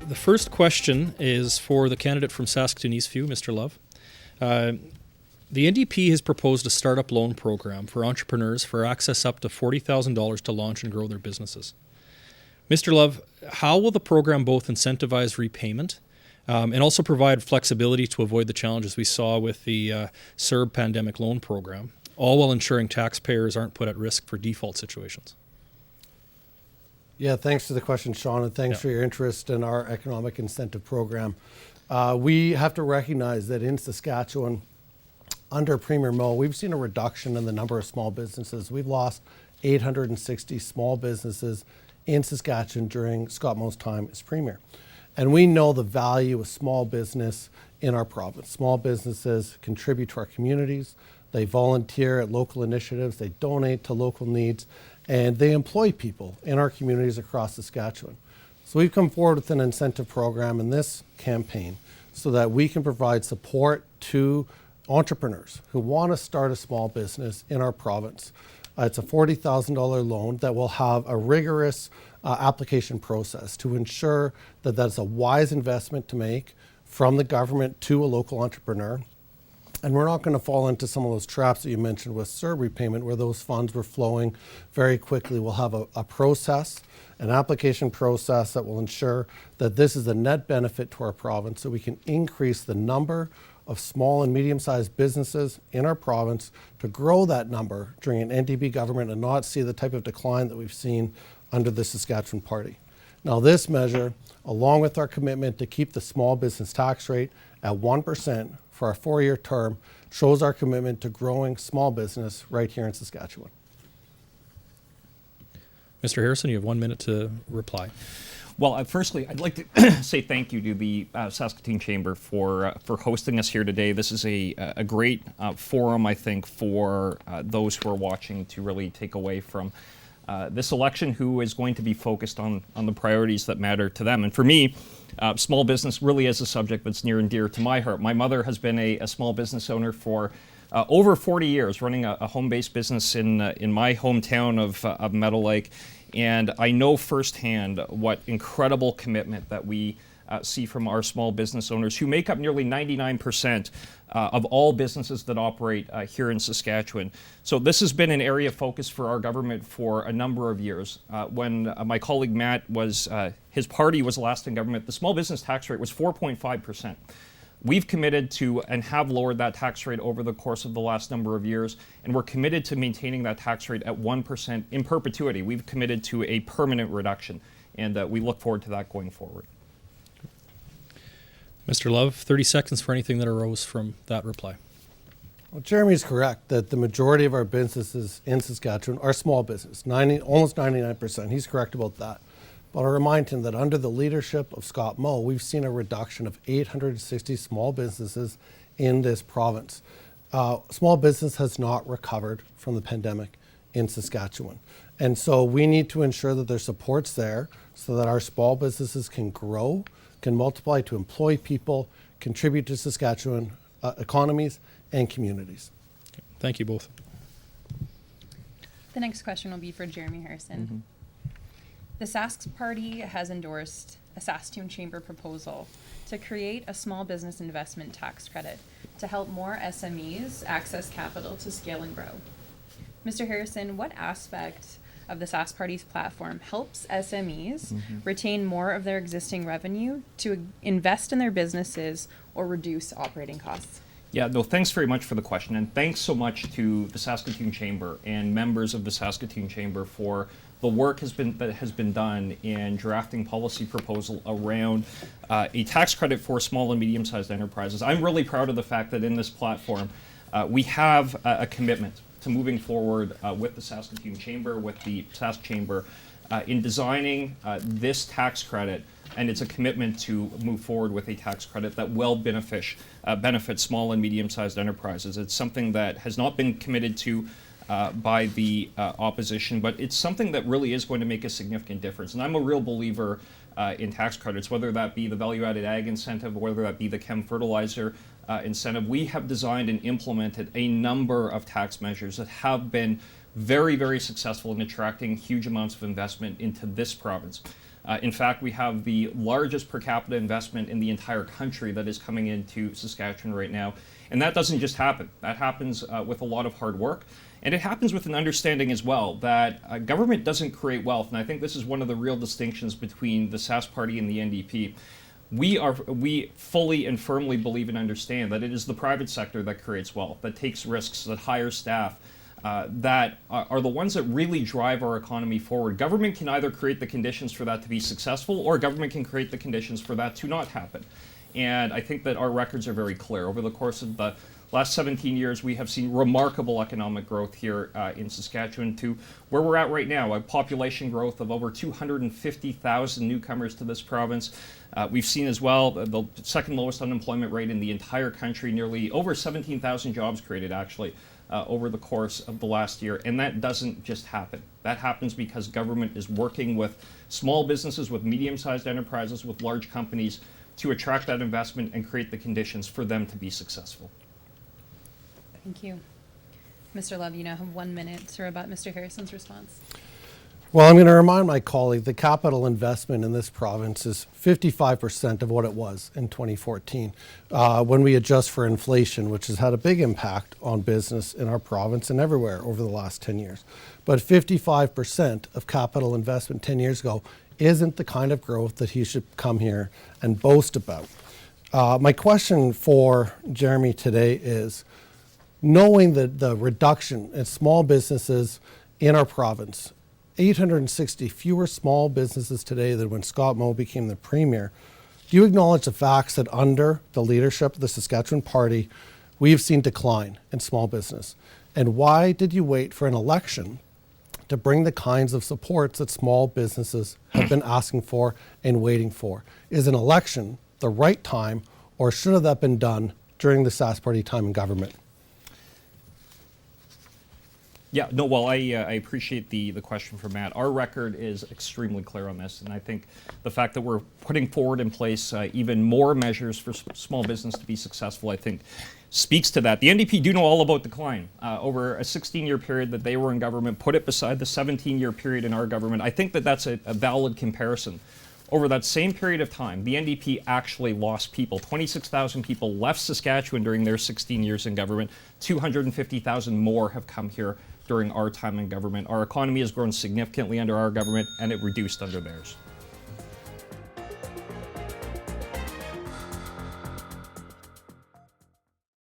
The first question is for the candidate from Saskatoon Eastview, Mr. Love. The NDP has proposed a startup loan program for entrepreneurs for access up to $40,000 to launch and grow their businesses. Mr. Love, how will the program both incentivize repayment and also provide flexibility to avoid the challenges we saw with the CERB pandemic loan program, all while ensuring taxpayers aren't put at risk for default situations? Yeah, thanks for the question, Sean, and thanks for your interest in our economic incentive program. We have to recognize that in Saskatchewan, under Premier Moe, we've seen a reduction in the number of small businesses. We've lost 860 small businesses in Saskatchewan during Scott Moe's time as Premier. And we know the value of small business in our province. Small businesses contribute to our communities, they volunteer at local initiatives, they donate to local needs, and they employ people in our communities across Saskatchewan. So we've come forward with an incentive program in this campaign so that we can provide support to entrepreneurs who want to start a small business in our province. It's a $40,000 loan that will have a rigorous application process to ensure that that's a wise investment to make from the government to a local entrepreneur. And we're not going to fall into some of those traps that you mentioned with CERB repayment where those funds were flowing very quickly. We'll have a process, an application process that will ensure that this is a net benefit to our province so we can increase the number of small and medium-sized businesses in our province to grow that number during an NDP government and not see the type of decline that we've seen under the Saskatchewan Party. Now this measure, along with our commitment to keep the small business tax rate at 1% for our 4-year term, shows our commitment to growing small business right here in Saskatchewan. Mr. Harrison, you have 1 minute to reply. Well, firstly, I'd like to say thank you to the Saskatoon Chamber for hosting us here today. This is a great forum, I think, for those who are watching to really take away from this election who is going to be focused on the priorities that matter to them. And for me, small business really is a subject that's near and dear to my heart. My mother has been a small business owner for over 40 years, running a home-based business in my hometown of Meadow Lake. And I know firsthand what incredible commitment that we see from our small business owners who make up nearly 99% of all businesses that operate here in Saskatchewan. So this has been an area of focus for our government for a number of years. When my colleague Matt his party was last in government, the small business tax rate was 4.5%. We've committed to and have lowered that tax rate over the course of the last number of years, and we're committed to maintaining that tax rate at 1% in perpetuity. We've committed to a permanent reduction, and we look forward to that going forward. Mr. Love, 30 seconds for anything that arose from that reply. Well, Jeremy's correct that the majority of our businesses in Saskatchewan are small business, almost 99%. He's correct about that. But I'll remind him that under the leadership of Scott Moe, we've seen a reduction of 860 small businesses in this province. Small business has not recovered from the pandemic in Saskatchewan. And so we need to ensure that there's supports there so that our small businesses can grow, can multiply to employ people, contribute to Saskatchewan economies and communities. Thank you both. The next question will be for Jeremy Harrison. The Sask Party has endorsed a Saskatoon Chamber proposal to create a small business investment tax credit to help more SMEs access capital to scale and grow. Mr. Harrison, what aspect of the Sask Party's platform helps SMEs retain more of their existing revenue to invest in their businesses or reduce operating costs? Yeah, no, thanks very much for the question, and thanks so much to the Saskatoon Chamber and members of the Saskatoon Chamber for the work that has been done in drafting policy proposal around a tax credit for small and medium-sized enterprises. I'm really proud of the fact that in this platform we have a commitment to moving forward with the Saskatoon Chamber, with the Sask Chamber, in designing this tax credit, and it's a commitment to move forward with a tax credit that will benefit small and medium-sized enterprises. It's something that has not been committed to by the opposition, but it's something that really is going to make a significant difference. And I'm a real believer in tax credits, whether that be the value-added ag incentive, or whether that be the chem fertilizer incentive. We have designed and implemented a number of tax measures that have been very, very successful in attracting huge amounts of investment into this province. In fact, we have the largest per capita investment in the entire country that is coming into Saskatchewan right now. And that doesn't just happen. That happens with a lot of hard work. And it happens with an understanding as well that government doesn't create wealth. And I think this is one of the real distinctions between the Sask Party and the NDP. We fully and firmly believe and understand that it is the private sector that creates wealth, that takes risks, that hires staff, that are the ones that really drive our economy forward. Government can either create the conditions for that to be successful, or government can create the conditions for that to not happen. And I think that our records are very clear. Over the course of the last 17 years, we have seen remarkable economic growth here in Saskatchewan to where we're at right now, a population growth of over 250,000 newcomers to this province. We've seen as well the second lowest unemployment rate in the entire country, nearly over 17,000 jobs created actually over the course of the last year. And that doesn't just happen. That happens because government is working with small businesses, with medium-sized enterprises, with large companies to attract that investment and create the conditions for them to be successful. Thank you. Mr. Love, you now have 1 minute to rebut Mr. Harrison's response. Well, I'm going to remind my colleague the capital investment in this province is 55% of what it was in 2014 when we adjust for inflation, which has had a big impact on business in our province and everywhere over the last 10 years. But 55% of capital investment 10 years ago isn't the kind of growth that he should come here and boast about. My question for Jeremy today is, knowing that the reduction in small businesses in our province, 860 fewer small businesses today than when Scott Moe became the premier, do you acknowledge the facts that under the leadership of the Saskatchewan Party, we've seen decline in small business? And why did you wait for an election to bring the kinds of supports that small businesses have been asking for and waiting for? Is an election the right time, or should have that been done during the Sask Party time in government? Yeah, no, well, I appreciate the question from Matt. Our record is extremely clear on this, and I think the fact that we're putting forward in place even more measures for small business to be successful, I think, speaks to that. The NDP do know all about decline. Over a 16-year period that they were in government, put it beside the 17-year period in our government. I think that that's a valid comparison. Over that same period of time, the NDP actually lost people. 26,000 people left Saskatchewan during their 16 years in government. 250,000 more have come here during our time in government. Our economy has grown significantly under our government, and it reduced under theirs.